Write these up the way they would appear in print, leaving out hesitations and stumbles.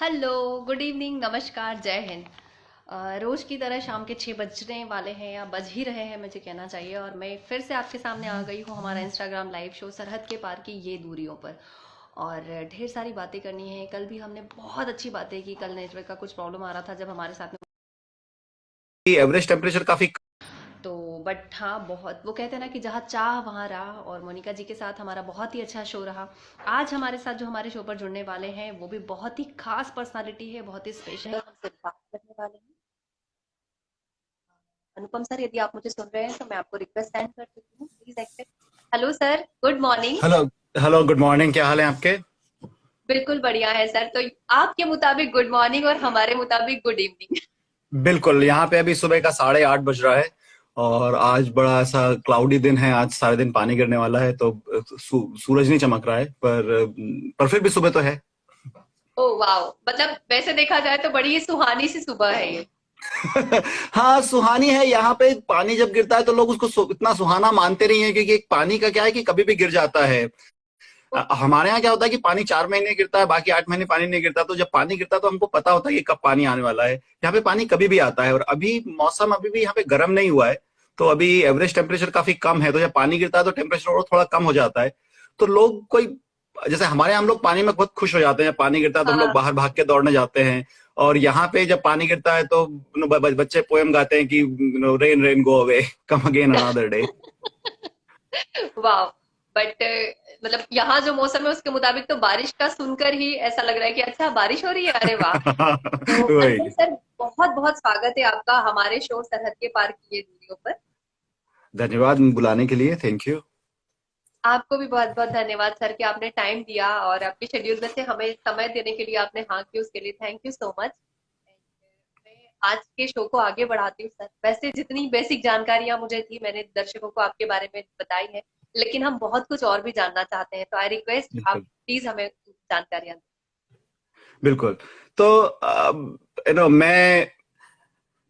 Hello, good evening, नमस्कार, जय हिंद। रोज की तरह शाम के 6 बजने वाले हैं या बज ही रहे हैं मुझे कहना चाहिए, और मैं फिर से आपके सामने आ गई हूँ हमारा इंस्टाग्राम लाइव शो सरहद के पार की ये दूरियों पर। और ढेर सारी बातें करनी है। कल भी हमने बहुत अच्छी बातें की। कल नेटवर्क का कुछ प्रॉब्लम आ रहा था जब हमारे साथ में। एवरेज टेम्परेचर काफी। तो बट हाँ, बहुत वो कहते हैं ना कि जहाँ चाह वहाँ राह, और मोनिका जी के साथ हमारा बहुत ही अच्छा शो रहा। आज हमारे साथ जो हमारे शो पर जुड़ने वाले हैं वो भी बहुत ही खास पर्सनालिटी है, बहुत ही स्पेशल। हमसे बात करने वाले हैं अनुपम सर। यदि आप मुझे सुन रहे हैं तो मैं आपको रिक्वेस्ट सेंड कर चुकी हूँ, please accept. Hello sir, good morning. Hello. Hello, good morning. क्या हाल है आपके? बिल्कुल बढ़िया है सर। तो आपके मुताबिक गुड मॉर्निंग और हमारे मुताबिक गुड इवनिंग। बिल्कुल, यहाँ पे अभी सुबह का 8:30 बज रहा है। और आज बड़ा ऐसा क्लाउडी दिन है। आज सारे दिन पानी गिरने वाला है, तो सूरज नहीं चमक रहा है, पर फिर भी सुबह तो है। ओह वाओ, मतलब वैसे देखा जाए तो बड़ी ही सुहानी सी सुबह है ये। हाँ, सुहानी है। यहाँ पे पानी जब गिरता है तो लोग उसको इतना सुहाना मानते नहीं है, क्योंकि पानी का क्या है कि कभी भी गिर जाता है। हमारे यहाँ क्या होता है कि पानी 4 महीने गिरता है, बाकी 8 महीने पानी नहीं गिरता। तो जब पानी गिरता है तो हमको पता होता है कि कब पानी आने वाला है। यहाँ पे पानी कभी भी आता है, और अभी मौसम अभी भी यहाँ पे गर्म नहीं हुआ है। तो अभी एवरेज टेम्परेचर काफी कम है, तो जब पानी गिरता है तो टेम्परेचर और थोड़ा कम हो जाता है। तो लोग कोई, जैसे हमारे यहाँ हम लोग पानी में बहुत खुश हो जाते हैं। जब पानी गिरता है तो हम लोग हाँ। बाहर भाग के दौड़ने जाते हैं। और यहाँ पे जब पानी गिरता है तो बच्चे पोएम गाते हैं कि rain rain go away, come again another day. वाह। बट मतलब यहाँ जो मौसम है उसके मुताबिक तो बारिश का सुनकर ही ऐसा लग रहा है कि अच्छा बारिश हो रही है, अरे वाह। तो अनुपम वही। सर, बहुत बहुत स्वागत है आपका हमारे शो सरहद के पार की ये दूरियों पर। धन्यवाद बुलाने के लिए, थैंक यू। आपको भी बहुत बहुत धन्यवाद सर कि आपने टाइम दिया, और आपके शेड्यूल में से हमें समय देने के लिए आपने हाँ की, उसके लिए थैंक यू सो मच। मैं आज के शो को आगे बढ़ाती हूँ सर। वैसे जितनी बेसिक जानकारियां मुझे थी मैंने दर्शकों को आपके बारे में बताई है, लेकिन हम बहुत कुछ और भी जानना चाहते हैं, तो आई रिक्वेस्ट आप बिल्कुल। प्लीज हमें जानकारियां दें। बिल्कुल। तो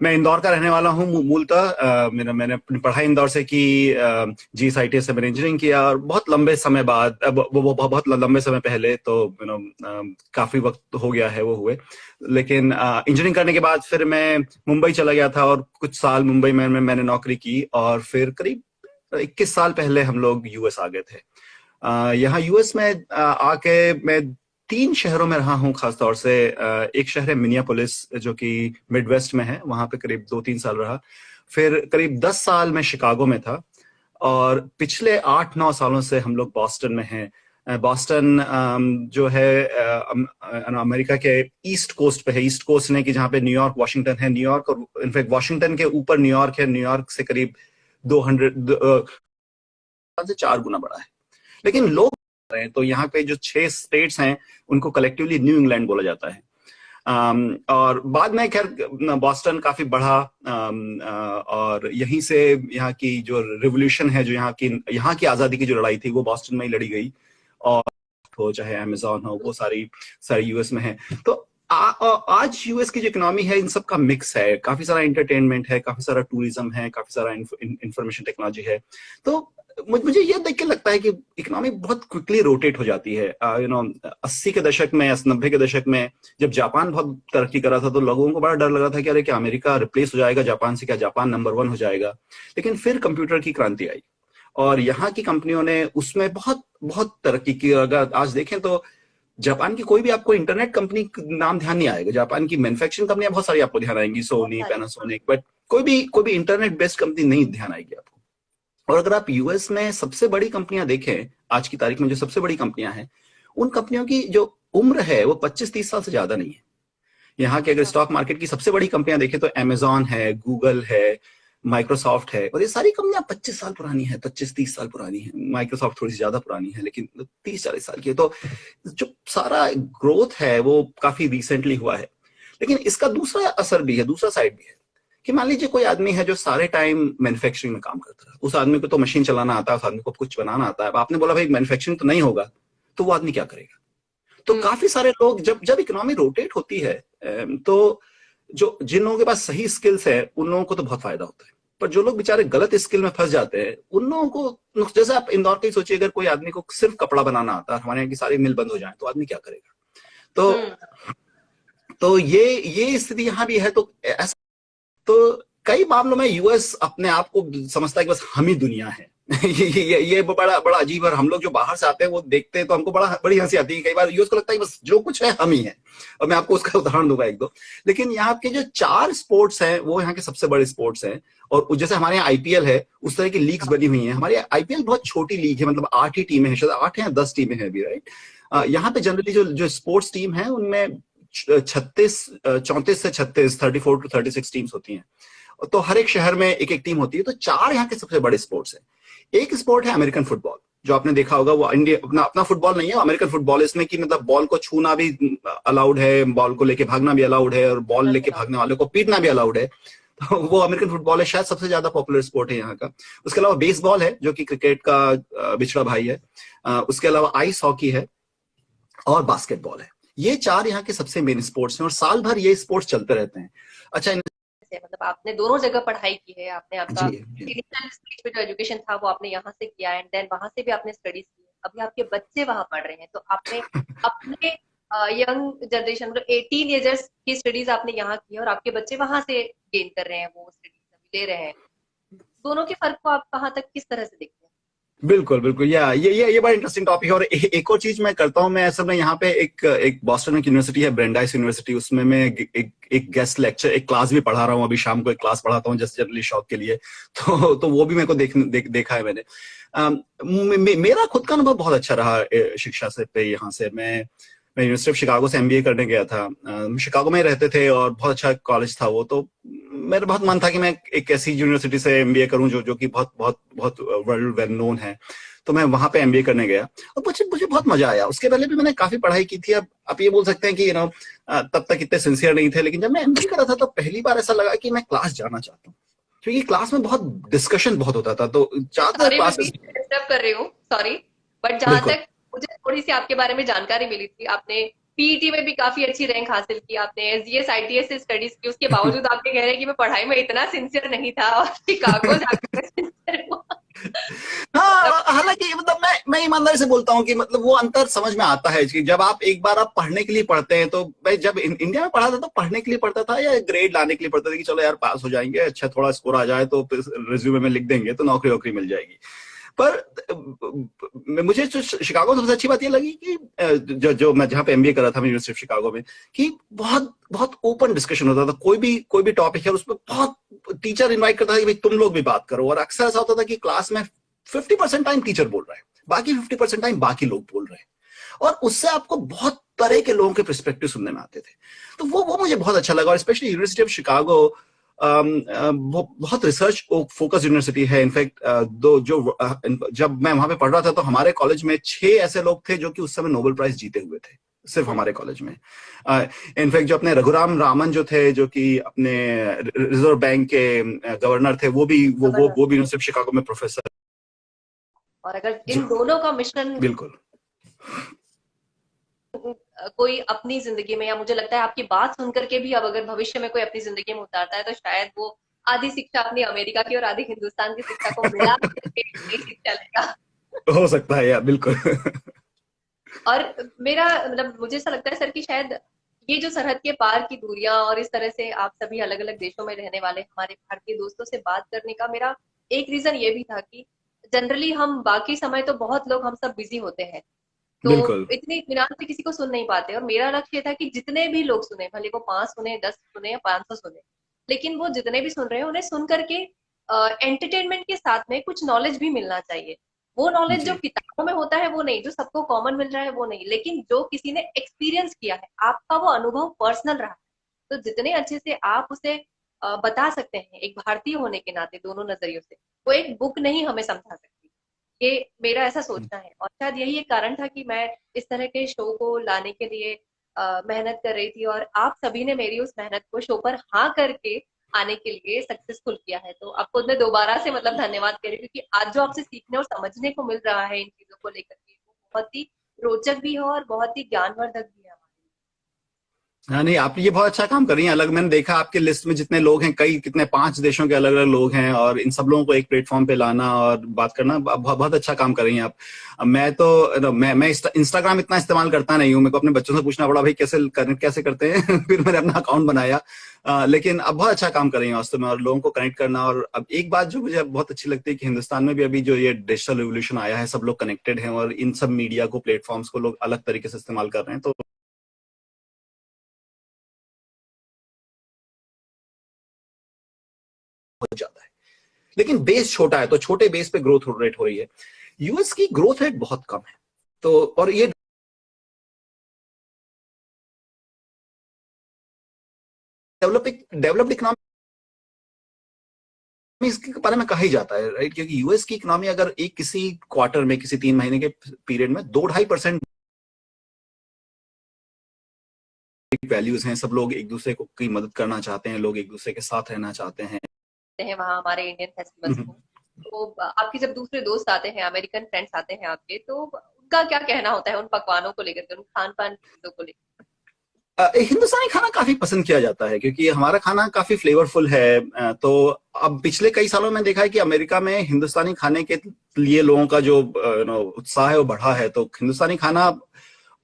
मैं इंदौर का रहने वाला हूँ मूलतः। मैंने अपनी पढ़ाई इंदौर से की। GSIT से मैंने इंजीनियरिंग किया, और बहुत लंबे समय बाद, वो बहुत लंबे समय पहले, तो काफी वक्त हो गया है वो हुए। लेकिन इंजीनियरिंग करने के बाद फिर मैं मुंबई चला गया था, और कुछ साल मुंबई में मैंने नौकरी की। और फिर करीब 21 साल पहले हम लोग यूएस आ गए थे। यहाँ यूएस में आके मैं 3 शहरों में रहा हूँ खासतौर से। एक शहर है मिनियापोलिस, जो कि मिडवेस्ट में है, वहां पे करीब 2-3 साल रहा। फिर करीब 10 साल में शिकागो में था। और पिछले 8-9 सालों से हम लोग बॉस्टन में हैं। बॉस्टन जो है अमेरिका के ईस्ट कोस्ट पे है। ईस्ट कोस्ट ने कि जहाँ पे न्यूयॉर्क, वाशिंगटन है। न्यूयॉर्क, और इनफैक्ट वाशिंगटन के ऊपर न्यूयॉर्क है। न्यूयॉर्क से करीब 200 से 4 गुना बड़ा है। लेकिन लोग रहे हैं, तो यहाँ पे जो 6 स्टेट्स हैं उनको कलेक्टिवली न्यू इंग्लैंड बोला जाता है। और बाद में खैर बॉस्टन काफी बढ़ा। और यहीं से यहाँ की जो रिवोल्यूशन है, जो यहाँ की आजादी की जो लड़ाई थी, वो बॉस्टन में ही लड़ी गई। और हो चाहे अमेजोन हो, वो सारी सारी यूएस में है। तो आज यूएस की जो इकोनॉमी है, इन सब का मिक्स है। काफी सारा एंटरटेनमेंट है, काफी सारा टूरिज्म है, काफी सारा इंफॉर्मेशन टेक्नोलॉजी है। तो मुझे ये देख के लगता है कि इकोनॉमी बहुत क्विकली रोटेट हो जाती है। 80 के दशक में या 90 के दशक में जब जापान बहुत तरक्की कर रहा था, तो लोगों को बड़ा डर लग रहा था कि अरे क्या अमेरिका रिप्लेस हो जाएगा जापान से, क्या जापान नंबर 1 हो जाएगा। लेकिन फिर कंप्यूटर की क्रांति आई, और यहाँ की कंपनियों ने उसमें बहुत बहुत तरक्की की। अगर आज देखें तो जापान की कोई भी आपको इंटरनेट कंपनी नाम ध्यान नहीं आएगा। जापान की मैन्युफैक्चरिंग कंपनियां बहुत सारी आपको ध्यान आएंगी, बहुत सोनी, सारी। पैनासोनिक, बट कोई भी इंटरनेट बेस्ड कंपनी नहीं ध्यान आएगी आपको। और अगर आप यूएस में सबसे बड़ी कंपनियां देखें, आज की तारीख में जो सबसे बड़ी कंपनियां हैं, उन कंपनियों की जो उम्र है वो 25-30 साल से ज्यादा नहीं है। यहाँ के अगर अच्छा। स्टॉक मार्केट की सबसे बड़ी कंपनियां देखें तो अमेजॉन है, गूगल है, माइक्रोसॉफ्ट है। और ये सारी कंपनियां 25 साल पुरानी है, 25-30 साल पुरानी है। माइक्रोसॉफ्ट थोड़ी सी ज्यादा पुरानी है, लेकिन 30-40 साल की है। तो जो सारा ग्रोथ है वो काफी रिसेंटली हुआ है। लेकिन इसका दूसरा असर भी है, दूसरा साइड भी है, कि मान लीजिए कोई आदमी है जो सारे टाइम मैन्युफैक्चरिंग में काम करता है। उस आदमी को तो मशीन चलाना आता है, उस आदमी को कुछ बनाना आता है। अब आपने बोला भाई मैन्युफैक्चरिंग तो नहीं होगा, तो वो आदमी क्या करेगा? तो हम्म। काफी सारे लोग, जब जब इकोनॉमी रोटेट होती है, तो जो जिन लोगों के पास सही स्किल्स है उन लोगों को तो बहुत फायदा होता है। पर जो लोग बेचारे गलत स्किल में फंस जाते हैं, उन लोगों को, जैसे आप इंदौर का ही सोचिए, अगर कोई आदमी को सिर्फ कपड़ा बनाना आता है, हमारे यहाँ की सारी मिल बंद हो जाए, तो आदमी क्या करेगा? तो हम्म। तो ये स्थिति यहाँ भी है। तो ऐसा, तो कई मामलों में यूएस अपने आप को समझता है कि बस हम ही दुनिया है। ये बड़ा बड़ा अजीब। और हम लोग जो बाहर से आते हैं वो देखते हैं तो हमको बड़ी हंसी आती है। कई बार यूएस को लगता है बस जो कुछ है हम ही है। और मैं आपको उसका उदाहरण दूंगा एक दो। लेकिन यहाँ के जो 4 स्पोर्ट्स हैं वो यहाँ के सबसे बड़े स्पोर्ट्स हैं। और जैसे हमारे यहाँ आईपीएल है, उस तरह की लीग्स बनी हुई हैं। हमारे आईपीएल बहुत छोटी लीग है, मतलब 8 ही टीमें हैं, शायद 8 या 10 टीमें हैं अभी, राइट। यहाँ पे जनरली जो स्पोर्ट्स टीम है उनमें 34 से 36, 34 to 36 टीम्स होती हैं। तो हर एक शहर में एक एक टीम होती है। तो 4 यहाँ के सबसे बड़े स्पोर्ट्स हैं। एक स्पोर्ट है अमेरिकन फुटबॉल, जो आपने देखा होगा। वो इंडिया अपना फुटबॉल नहीं है, अमेरिकन फुटबॉल। इसमें कि मतलब बॉल को छूना भी अलाउड है, बॉल को लेके भागना भी अलाउड है, और बॉल लेके भागने वाले को पीटना भी अलाउड है। तो वो अमेरिकन फुटबॉल है, शायद सबसे ज्यादा पॉपुलर स्पोर्ट है यहाँ का। उसके अलावा बेसबॉल है, जो कि क्रिकेट का बिछड़ा भाई है। उसके अलावा आइस हॉकी है और बास्केटबॉल है। ये 4 यहाँ के सबसे मेन स्पोर्ट्स हैं, और साल भर ये स्पोर्ट्स चलते रहते हैं। अच्छा, मतलब आपने दोनों जगह पढ़ाई की है, आपने आपका जी, इनिशियल स्टेज पे जो एजुकेशन था वो आपने यहाँ से किया, एंड देन वहां से भी आपने स्टडीज की। अभी आपके बच्चे वहां पढ़ रहे हैं, तो आपने अपने यंग जनरेशन, मतलब 18 ईयर्स की स्टडीज आपने यहाँ की है, और आपके बच्चे वहां से गेन कर रहे हैं, वो स्टडीज अभी ले रहे हैं। दोनों के फर्क को आप कहाँ तक किस तरह से देखते हैं? बिल्कुल बिल्कुल। या ये बड़ा इंटरेस्टिंग टॉपिक है। और एक और चीज मैं करता हूँ, मैं असल में यहाँ पे एक बॉस्टन में यूनिवर्सिटी है, ब्रेंडाइस यूनिवर्सिटी, उसमें मैं एक गेस्ट लेक्चर, एक क्लास भी पढ़ा रहा हूँ। अभी शाम को एक क्लास पढ़ाता हूँ जस्ट जनरली शौक के लिए। तो वो भी मेरे को देखा है मैंने। मेरा खुद का अनुभव बहुत अच्छा रहा शिक्षा से पे। यहाँ से मैं यूनिवर्सिटी ऑफ शिकागो से एमबीए करने गया था। शिकागो में रहते थे और बहुत अच्छा कॉलेज था वो। तो मेरा बहुत मन था कि मैं एक ऐसी यूनिवर्सिटी से एमबीए करूं जो कि बहुत बहुत बहुत वर्ल्ड वेल नोन है। तो मैं वहां पे एमबीए करने गया, और मुझे बहुत मजा आया। उसके पहले भी मैंने काफी पढ़ाई की थी। अब आप ये बोल सकते हैं कि तब तक इतने सिंसियर नहीं थे। लेकिन जब मैं एमबीए कर रहा था तो पहली बार ऐसा लगा कि मैं क्लास जाना चाहता हूँ, क्योंकि क्लास में बहुत डिस्कशन बहुत होता था। तो ज्यादातर सॉरी, मैं क्लासेस। बीच में डिस्टर्ब कर रही हूँ, सॉरी। बट जहां बिल्कुल। तक मुझे थोड़ी सी आपके बारे में जानकारी मिली थी, आपने पीईटी में भी काफी अच्छी रैंक हासिल की, आपने एसडीएस आईटीएस से स्टडीज की, उसके बावजूद आप ये कह रहे हैं कि मैं पढ़ाई में इतना सिंसियर नहीं था और शिकागो जाकर सिंसियर हुआ। मतलब हाँ, हालांकि मतलब मैं ईमानदारी से बोलता हूँ कि मतलब वो अंतर समझ में आता है कि जब आप एक बार आप पढ़ने के लिए पढ़ते हैं। तो मैं जब इंडिया में पढ़ा था तो पढ़ने के लिए पढ़ता था, या ग्रेड लाने के लिए पढ़ता था कि चलो यार पास हो जाएंगे, अच्छा थोड़ा स्कोर आ जाए तो रिज्यूमे में लिख देंगे तो नौकरी वोकरी मिल जाएगी। पर मुझे जो शिकागो सबसे अच्छी बात ये लगी कि जो मैं जहाँ पे एमबीए कर रहा था, यूनिवर्सिटी ऑफ शिकागो में, कि बहुत बहुत ओपन डिस्कशन होता था। कोई भी टॉपिक है उसमें बहुत टीचर इनवाइट करता था कि भाई तुम लोग भी बात करो। और अक्सर ऐसा होता था कि क्लास में 50% टाइम टीचर बोल रहा है, बाकी 50% टाइम बाकी लोग बोल रहे हैं। और उससे आपको बहुत तरह के लोगों के पर्सपेक्टिव सुनने में आते थे। तो वो मुझे बहुत अच्छा लगा। और स्पेशली यूनिवर्सिटी ऑफ शिकागो बहुत रिसर्च फोकस यूनिवर्सिटी है। इनफैक्ट जब मैं वहां पे पढ़ रहा था तो हमारे कॉलेज में 6 ऐसे लोग थे जो कि उस समय नोबेल प्राइज जीते हुए थे, सिर्फ हमारे कॉलेज में। इनफैक्ट जो अपने रघुराम रामन जो थे, जो कि अपने रिजर्व बैंक के गवर्नर थे, वो भी यूनिवर्सिटी ऑफ शिकागो में प्रोफेसर। और अगर इन दोनों का मिश्रण बिल्कुल। कोई अपनी जिंदगी में, या मुझे लगता है आपकी बात सुन करके भी अब अगर भविष्य में कोई अपनी जिंदगी में उतारता है, तो शायद वो आधी शिक्षा अपनी अमेरिका की और आधी हिंदुस्तान की शिक्षा को मिला करके नई शिक्षा लेगा। हो सकता है यार, बिल्कुल। और मेरा मतलब मुझे ऐसा लगता है सर कि शायद ये जो सरहद के पार की दूरियां, और इस तरह से आप सभी अलग अलग देशों में रहने वाले हमारे भारतीय दोस्तों से बात करने का मेरा एक रीजन ये भी था कि जनरली हम बाकी समय तो बहुत लोग हम सब बिजी होते हैं, तो बिल्कुल। इतने इत्मीनान से किसी को सुन नहीं पाते। और मेरा लक्ष्य ये था कि जितने भी लोग सुने, भले वो 5 सुने, 10 सुने या 500 सुने, लेकिन वो जितने भी सुन रहे हैं उन्हें सुन करके एंटरटेनमेंट के साथ में कुछ नॉलेज भी मिलना चाहिए। वो नॉलेज जो जी। किताबों में होता है वो नहीं, जो सबको कॉमन मिल रहा है वो नहीं, लेकिन जो किसी ने एक्सपीरियंस किया है, आपका वो अनुभव पर्सनल रहा है, तो जितने अच्छे से आप उसे बता सकते हैं एक भारतीय होने के नाते दोनों नजरियों से, वो एक बुक नहीं हमें समझा सकती। ये मेरा ऐसा सोचना है, और शायद यही एक कारण था कि मैं इस तरह के शो को लाने के लिए मेहनत कर रही थी, और आप सभी ने मेरी उस मेहनत को शो पर हाँ करके आने के लिए सक्सेसफुल किया है। तो आपको मैं दोबारा से मतलब धन्यवाद कर रही हूँ, क्योंकि आज जो आपसे सीखने और समझने को मिल रहा है इन चीजों को लेकर के, वो बहुत ही रोचक भी है और बहुत ही ज्ञानवर्धक भी है हमारे लिए। हाँ नहीं, आप ये बहुत अच्छा काम कर रही हैं। अलग मैंने देखा आपके लिस्ट में जितने लोग हैं, कई कितने 5 देशों के अलग अलग लोग हैं, और इन सब लोगों को एक प्लेटफॉर्म पे लाना और बात करना, बहुत बहुत अच्छा काम कर रही हैं आप। अब मैं तो मैं इंस्टाग्राम इतना इस्तेमाल करता नहीं हूँ। मेरे को अपने बच्चों से पूछना पड़ा भाई कैसे करते हैं फिर मैंने अपना अकाउंट बनाया। लेकिन अब बहुत अच्छा काम कर रही हैं वास्तव में, और लोगों को कनेक्ट करना। और अब एक बात जो मुझे बहुत अच्छी लगती है कि हिंदुस्तान में भी अभी जो ये डिजिटल रिवोल्यूशन आया है, सब लोग कनेक्टेड हैं, और इन सब मीडिया को, प्लेटफॉर्म्स को लोग अलग तरीके से इस्तेमाल कर रहे हैं, तो बहुत ज्यादा है। लेकिन बेस छोटा है, तो छोटे बेस पे ग्रोथ रेट हो रही है। यूएस की ग्रोथ रेट बहुत कम है। तो और ये डेवलप्ड इकोनॉमी इसके बारे में कहा ही जाता है, राइट? क्योंकि यूएस की इकोनॉमी अगर एक किसी क्वार्टर में, किसी 3 महीने के पीरियड में 2-2.5% वैल्यूज हैं। सब लोग एक दूसरे को की मदद करना चाहते हैं, लोग एक दूसरे के साथ रहना चाहते हैं। हैं वहाँ हमारे इंडियन फेस्टिवल्स को। तो आपके जब दूसरे दोस्त आते हैं, अमेरिकन फ्रेंड्स आते हैं आपके, तो उनका क्या कहना होता है उन पकवानों को लेकर के, उन खान पान की चीजों को लेकर? हिंदुस्तानी खाना काफी पसंद किया जाता है, क्योंकि हमारा खाना काफी फ्लेवरफुल है। तो अब पिछले कई सालों में देखा है कि अमेरिका में हिंदुस्तानी खाने के लिए लोगों का जो उत्साह है वो बढ़ा है। तो हिंदुस्तानी खाना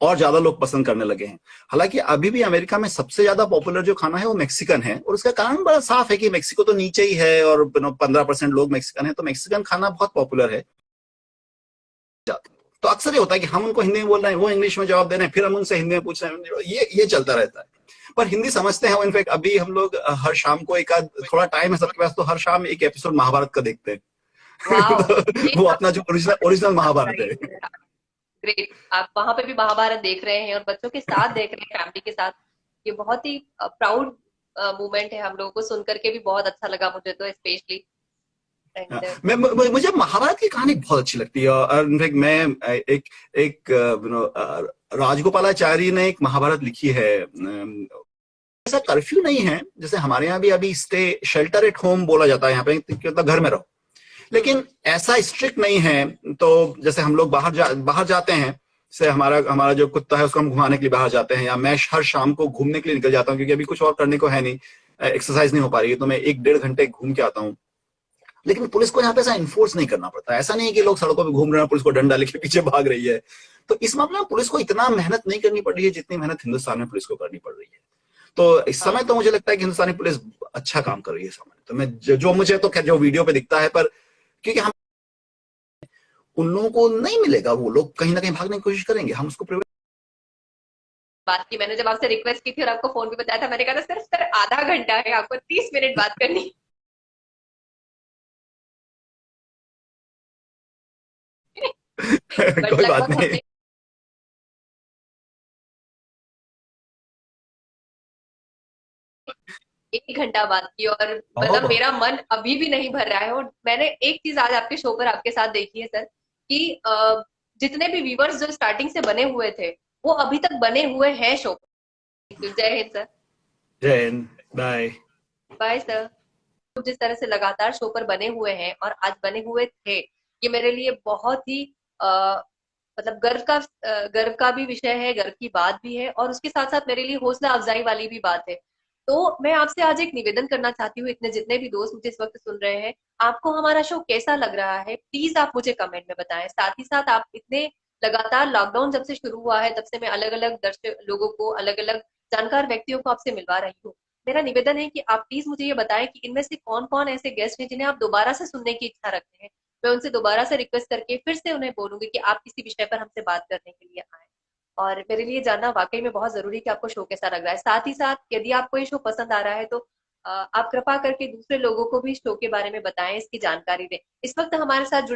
और ज्यादा लोग पसंद करने लगे हैं। हालांकि अभी भी अमेरिका में सबसे ज्यादा पॉपुलर जो खाना है वो मैक्सिकन है, और उसका कारण बड़ा साफ है कि मैक्सिको तो नीचे ही है, और 15% लोग मैक्सिकन है, तो मैक्सिकन खाना बहुत पॉपुलर है। तो अक्सर ये होता है कि हम उनको हिंदी में बोल रहे हैं, वो इंग्लिश में जवाब दे रहे हैं, फिर हम उनसे हिंदी में पूछ रहे हैं, ये चलता रहता है। पर हिंदी समझते हैं। इनफैक्ट अभी हम लोग हर शाम को एक आध, थोड़ा टाइम है सबके पास, तो हर शाम एक एपिसोड महाभारत का देखते हैं। वाह, ये तो वो अपना जो ओरिजिनल महाभारत है। ग्रेट। आप वहां पे भी महाभारत देख रहे हैं और बच्चों के साथ देख रहे हैं, फैमिली के साथ। ये बहुत ही प्राउड मोमेंट है। हम लोगों को सुन करके भी बहुत अच्छा लगा, मुझे तो स्पेशली। हाँ, एंड मुझे महाभारत की कहानी बहुत अच्छी लगती है। और इनफैक्ट मैं एक एक राजगोपालाचारी ने एक महाभारत लिखी है। ऐसा कर्फ्यू नहीं है जैसे हमारे यहाँ भी अभी स्टे शेल्टर एट होम बोला जाता है यहाँ पे, मतलब घर में रहो। लेकिन ऐसा स्ट्रिक्ट नहीं है। तो जैसे हम लोग बाहर जाते हैं, से हमारा हमारा जो कुत्ता है उसको हम घुमाने के लिए बाहर जाते हैं, या मैं हर शाम को घूमने के लिए निकल जाता हूँ, क्योंकि अभी कुछ और करने को है नहीं, एक्सरसाइज नहीं हो पा रही है, तो मैं 1-1.5 घंटे घूम के आता हूँ। लेकिन पुलिस को यहाँ पे ऐसा इन्फोर्स नहीं करना पड़ता। ऐसा नहीं है कि लोग सड़कों पे घूम रहे हैं, पुलिस को डंडा लेके पीछे भाग रही है। तो इस मामले में पुलिस को इतना मेहनत नहीं करनी पड़ रही है जितनी मेहनत हिंदुस्तान में पुलिस को करनी पड़ रही है। तो इस समय तो मुझे लगता है कि हिंदुस्तानी पुलिस अच्छा काम कर रही है समय। तो मैं जो मुझे तो जो वीडियो पे दिखता है, पर क्योंकि हम उन लोगों को नहीं मिलेगा, वो लोग कहीं ना कहीं भागने की कोशिश करेंगे, हम उसको प्रिवेंट। बात की मैंने, जब आपसे रिक्वेस्ट की थी और आपको फोन भी बताया था, मैंने कहा था सिर्फ सर आधा घंटा है, आपको 30 मिनट बात करनी। बट कोई बात लगभग नहीं। हमने 1 घंटा बात की, और मतलब ओह, मेरा मन अभी भी नहीं भर रहा है। और मैंने एक चीज आज आपके शो पर आपके साथ देखी है सर, कि जितने भी व्यूवर्स जो स्टार्टिंग से बने हुए थे, वो अभी तक बने हुए हैं शो पर। जय हिंद सर। जय हिंद, बाय। Bye sir. जिस तरह से लगातार शो पर बने हुए हैं और आज बने हुए थे, ये मेरे लिए बहुत ही मतलब गर्व का भी विषय है, गर्व की बात भी है, और उसके साथ साथ मेरे लिए हौसला अफजाई वाली भी बात है। तो मैं आपसे आज एक निवेदन करना चाहती हूँ, इतने जितने भी दोस्त मुझे इस वक्त सुन रहे हैं, आपको हमारा शो कैसा लग रहा है, प्लीज आप मुझे कमेंट में बताएं। साथ ही साथ आप इतने लगातार, लॉकडाउन जब से शुरू हुआ है तब से मैं अलग अलग दर्शक लोगों को, अलग अलग जानकार व्यक्तियों को आपसे मिलवा रही हूँ। मेरा निवेदन है कि आप प्लीज मुझे ये बताएं कि इनमें से कौन कौन ऐसे गेस्ट हैं जिन्हें आप दोबारा से सुनने की इच्छा रखते हैं। मैं उनसे दोबारा से रिक्वेस्ट करके फिर से उन्हें बोलूंगी कि आप किसी विषय पर हमसे बात करने के लिए आए। और मेरे लिए जानना वाकई में बहुत जरूरी है कि आपको शो कैसा लग रहा है। साथ ही साथ यदि आपको ये शो पसंद आ रहा है तो आप कृपा करके दूसरे लोगों को भी शो के बारे में बताएं, इसकी जानकारी दें। इस वक्त हमारे साथ जुड़े